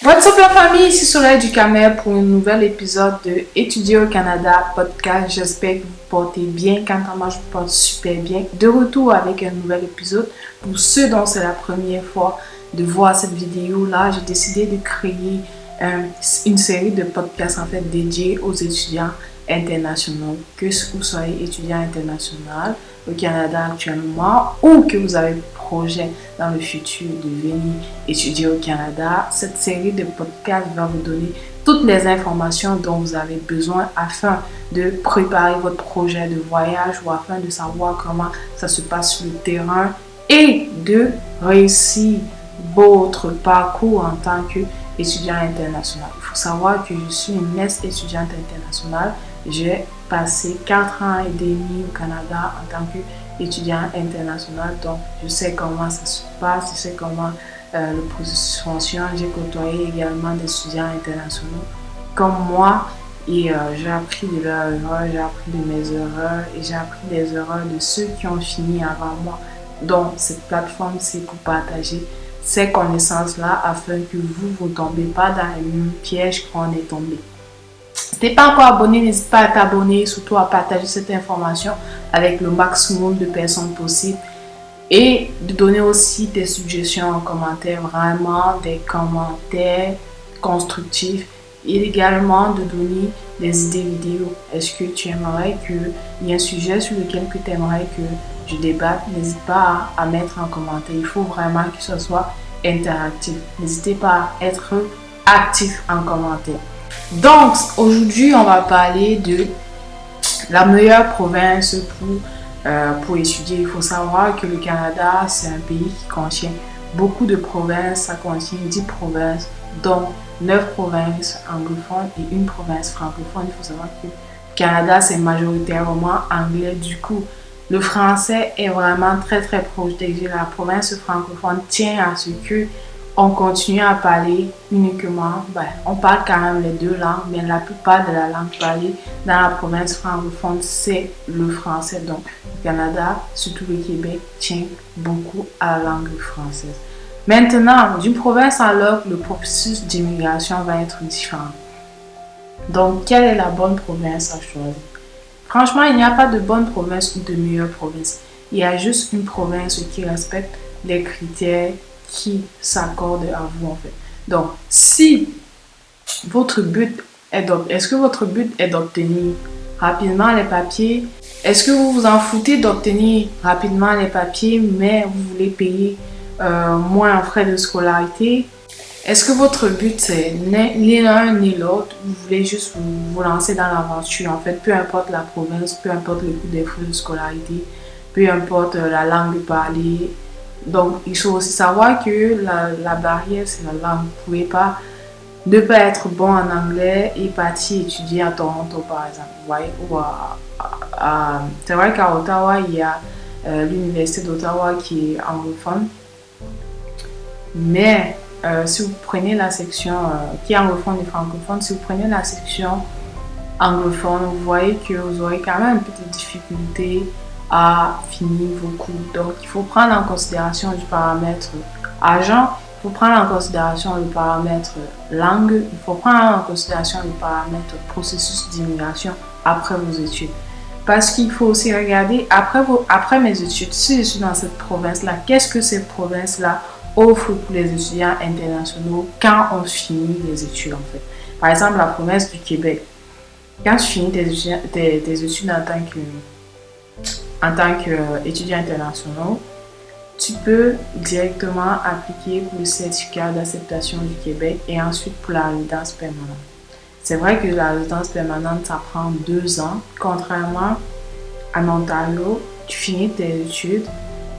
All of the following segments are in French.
What's up la famille, ici Soleil du Camer pour un nouvel épisode de Étudier au Canada podcast. J'espère que vous portez bien. Quant à moi, je me porte super bien. De retour avec un nouvel épisode. Pour ceux dont c'est la première fois de voir cette vidéo-là, j'ai décidé de créer une série de podcasts en fait dédiés aux étudiants internationaux. Que vous soyez étudiant international au Canada actuellement ou que vous avez projet dans le futur de venir étudier au Canada, cette série de podcasts va vous donner toutes les informations dont vous avez besoin afin de préparer votre projet de voyage ou afin de savoir comment ça se passe sur le terrain et de réussir votre parcours en tant qu'étudiant international. Il faut savoir que je suis une étudiante internationale. J'ai passé 4 ans et demi au Canada en tant qu'étudiant international, donc je sais comment ça se passe, je sais comment le processus fonctionne. J'ai côtoyé également des étudiants internationaux comme moi et j'ai appris de leurs erreurs, j'ai appris de mes erreurs et j'ai appris des erreurs de ceux qui ont fini avant moi. Donc cette plateforme, c'est pour partager ces connaissances-là afin que vous ne tombez pas dans les mêmes pièges qu'on est tombé. Si tu n'es pas encore abonné, n'hésite pas à t'abonner, surtout à partager cette information avec le maximum de personnes possible et de donner aussi tes suggestions en commentaire, vraiment des commentaires constructifs et également de donner des idées vidéo. Est-ce que tu aimerais qu'il y ait un sujet sur lequel tu aimerais que je débatte? N'hésite pas à mettre en commentaire. Il faut vraiment que ce soit interactif. N'hésitez pas à être actif en commentaire. Donc, aujourd'hui, on va parler de la meilleure province pour étudier. Il faut savoir que le Canada, c'est un pays qui contient beaucoup de provinces. Ça contient 10 provinces, dont 9 provinces anglophones et une province francophone. Il faut savoir que le Canada, c'est majoritairement anglais. Du coup, le français est vraiment très protégé. La province francophone tient à ce que on continue à parler uniquement, on parle quand même les deux langues, mais la plupart de la langue parlée dans la province francophone, c'est le français. Donc, le Canada, surtout le Québec, tient beaucoup à la langue française. Maintenant, d'une province à l'autre, le processus d'immigration va être différent. Donc, quelle est la bonne province à choisir? Franchement, il n'y a pas de bonne province ou de meilleure province. Il y a juste une province qui respecte les critères qui s'accorde à vous en fait. Donc, si votre but est est-ce que votre but est d'obtenir rapidement les papiers? Est-ce que vous vous en foutez d'obtenir rapidement les papiers, mais vous voulez payer moins en frais de scolarité? Est-ce que votre but c'est ni l'un ni l'autre? Vous voulez juste vous lancer dans l'aventure en fait, peu importe la province, peu importe le coût des frais de scolarité, peu importe la langue parlée. Donc, il faut aussi savoir que la barrière, c'est la langue. Vous ne pouvez pas ne pas être bon en anglais et partir étudier à Toronto, par exemple. Vous voyez, ou c'est vrai qu'à Ottawa, il y a l'Université d'Ottawa qui est anglophone. Mais si vous prenez la section qui est anglophone et francophone, si vous prenez la section anglophone, vous voyez que vous aurez quand même une petite difficulté à finir vos cours. Donc, il faut prendre en considération du paramètre argent, il faut prendre en considération le paramètre langue, il faut prendre en considération le paramètre processus d'immigration après vos études. Parce qu'il faut aussi regarder, après mes études, si je suis dans cette province-là, qu'est-ce que cette province-là offre pour les étudiants internationaux quand on finit les études en fait. Par exemple, la province du Québec. Quand tu finis tes études en tant qu'étudiant international, tu peux directement appliquer pour le certificat d'acceptation du Québec et ensuite pour la résidence permanente. C'est vrai que la résidence permanente, ça prend 2 ans. Contrairement à l'Ontario, tu finis tes études,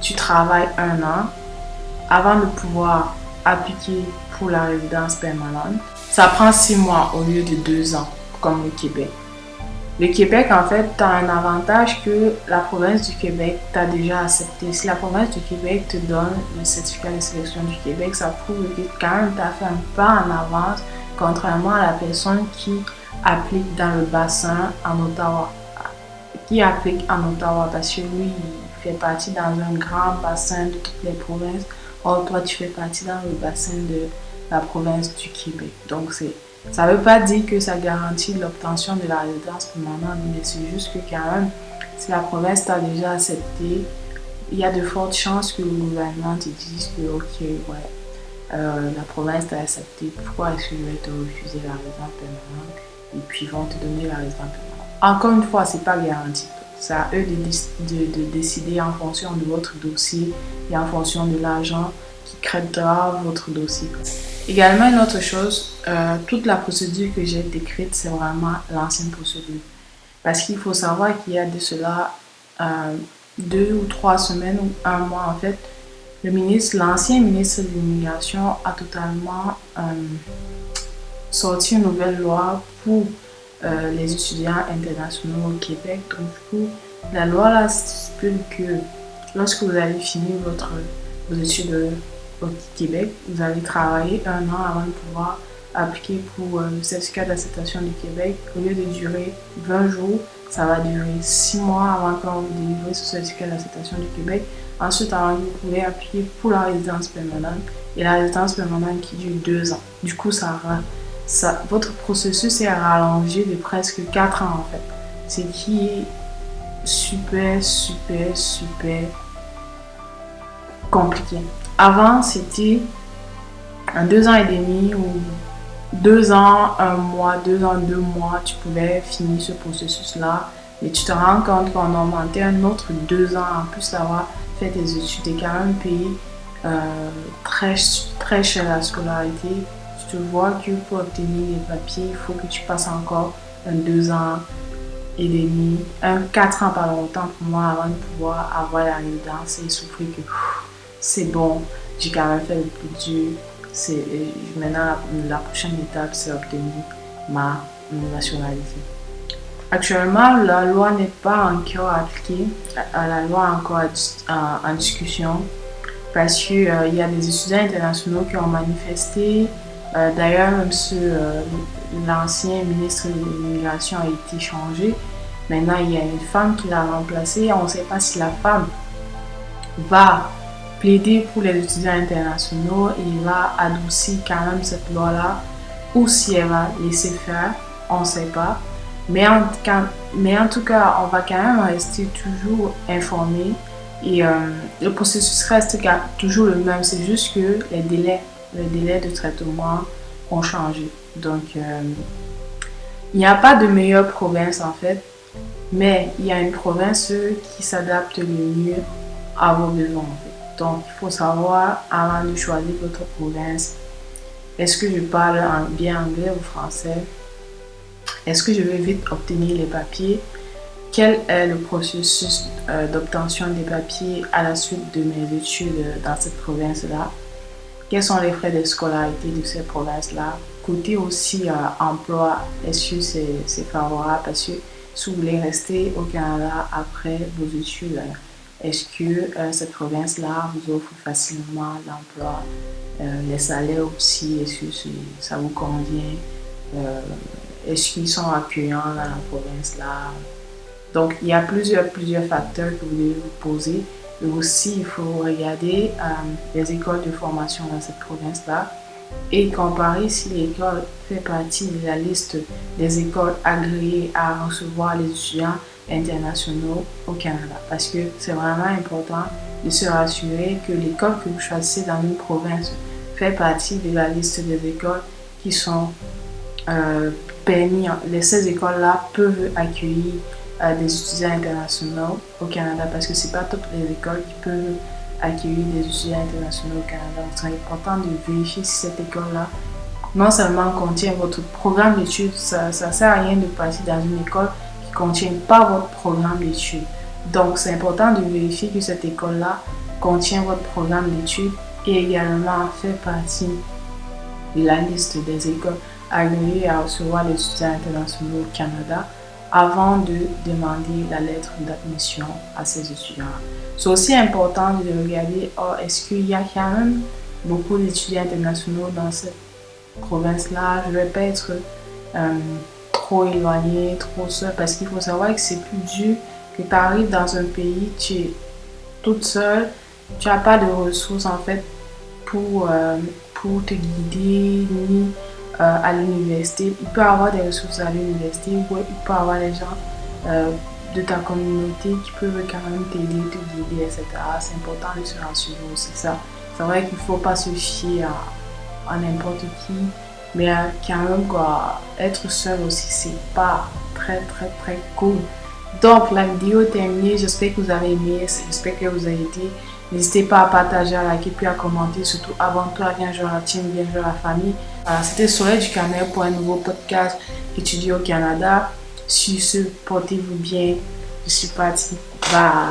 tu travailles 1 an avant de pouvoir appliquer pour la résidence permanente. Ça prend 6 mois au lieu de 2 ans, comme le Québec. Le Québec, en fait, tu as un avantage que la province du Québec t'a déjà accepté. Si la province du Québec te donne le certificat de sélection du Québec, ça prouve que quand même tu as fait un pas en avance, contrairement à la personne qui applique dans le bassin en Ottawa. Qui applique en Ottawa parce que lui, il fait partie dans un grand bassin de toutes les provinces. Or, toi, tu fais partie dans le bassin la province du Québec. Donc, ça ne veut pas dire que ça garantit l'obtention de la résidence permanente, mais c'est juste que quand même, si la province t'a déjà accepté, il y a de fortes chances que le gouvernement te dise que, ok, ouais, la province t'a accepté, pourquoi est-ce que je vais te refuser la résidence permanente et puis ils vont te donner la résidence permanente. Encore une fois, c'est pas garanti. C'est à eux de décider en fonction de votre dossier et en fonction de l'argent qui créditera votre dossier. Également, une autre chose, toute la procédure que j'ai décrite, c'est vraiment l'ancienne procédure. Parce qu'il faut savoir qu'il y a de cela 2 ou 3 semaines ou 1 mois en fait, l'ancien ministre de l'immigration a totalement sorti une nouvelle loi pour les étudiants internationaux au Québec. Donc du coup, la loi là stipule que lorsque vous avez fini vos études au Québec, vous allez travailler 1 an avant de pouvoir appliquer pour le certificat d'acceptation du Québec. Au lieu de durer 20 jours, ça va durer 6 mois avant qu'on vous délivre ce certificat d'acceptation du Québec. Ensuite, alors, vous pouvez appliquer pour la résidence permanente et la résidence permanente qui dure 2 ans. Du coup, votre processus est rallongé de presque 4 ans en fait. Ce qui est super compliqué. Avant, c'était en 2 ans et demi ou 2 ans, 1 mois, 2 ans, 2 mois, tu pouvais finir ce processus-là. Mais tu te rends compte qu'on a augmenté un autre 2 ans en plus d'avoir fait tes études et quand même payé très cher la scolarité. Tu te vois que pour obtenir les papiers, il faut que tu passes encore 2 ans et demi, 4 ans par longtemps pour moi avant de pouvoir avoir la résidence et souffrir que c'est bon, j'ai quand même fait le plus dur. Maintenant, la prochaine étape, c'est obtenir ma nationalité. Actuellement, la loi n'est pas encore appliquée, la loi est encore en discussion parce qu'il y a des étudiants internationaux qui ont manifesté. D'ailleurs, même l'ancien ministre de l'immigration a été changé. Maintenant, il y a une femme qui l'a remplacée. On ne sait pas si la femme va plaider pour les étudiants internationaux et va adoucir quand même cette loi-là ou si elle va laisser faire, on ne sait pas. Mais en tout cas, on va quand même rester toujours informé et le processus reste toujours le même. C'est juste que les délais de traitement ont changé. Donc, il n'y a pas de meilleure province en fait, mais il y a une province qui s'adapte le mieux à vos besoins en fait. Donc, il faut savoir avant de choisir votre province, est-ce que je parle bien anglais ou français? Est-ce que je vais vite obtenir les papiers? Quel est le processus d'obtention des papiers à la suite de mes études dans cette province-là? Quels sont les frais de scolarité de cette province-là? Côté aussi emploi, est-ce que c'est favorable? Parce que si vous voulez rester au Canada après vos études, est-ce que cette province-là vous offre facilement l'emploi? Les salaires aussi, est-ce que ça vous convient? Est-ce qu'ils sont accueillants dans la province-là? Donc, il y a plusieurs facteurs que vous devez vous poser. Et aussi, il faut regarder les écoles de formation dans cette province-là et comparer si l'école fait partie de la liste des écoles agréées à recevoir les étudiants internationaux au Canada. Parce que c'est vraiment important de se rassurer que l'école que vous choisissez dans une province fait partie de la liste des écoles qui sont permis. Ces écoles-là peuvent accueillir des étudiants internationaux au Canada parce que c'est pas toutes les écoles qui peuvent accueillir des étudiants internationaux au Canada. Donc, c'est important de vérifier si cette école-là non seulement contient votre programme d'études, ça sert à rien de partir dans une école qui ne contient pas votre programme d'études. Donc, c'est important de vérifier que cette école-là contient votre programme d'études et également fait partie de la liste des écoles agréées à recevoir les étudiants internationaux au Canada avant de demander la lettre d'admission à ces étudiants. C'est aussi important de regarder, est-ce qu'il y a quand même beaucoup d'étudiants internationaux dans cette province-là? Je ne vais pas être trop éloigné, trop seul, parce qu'il faut savoir que c'est plus dur que tu arrives dans un pays, tu es toute seule, tu n'as pas de ressources en fait pour pour te guider, ni à l'université. Il peut y avoir des ressources à l'université, ou il peut y avoir des gens de ta communauté qui peuvent quand même t'aider, te guider, etc. C'est important de se rassurer aussi ça. C'est vrai qu'il ne faut pas se fier à n'importe qui, mais quand même quoi, être seul aussi, c'est pas très cool. Donc la vidéo est terminée, j'espère que vous avez aimé, j'espère que vous avez aidé. N'hésitez pas à partager, à liker, puis à commenter, surtout abonne-toi, viens jouer la team, viens jouer la famille. Voilà, c'était Soleil du Canada pour un nouveau podcast étudié au Canada. Sur ce, portez-vous bien, je suis partie. Bye!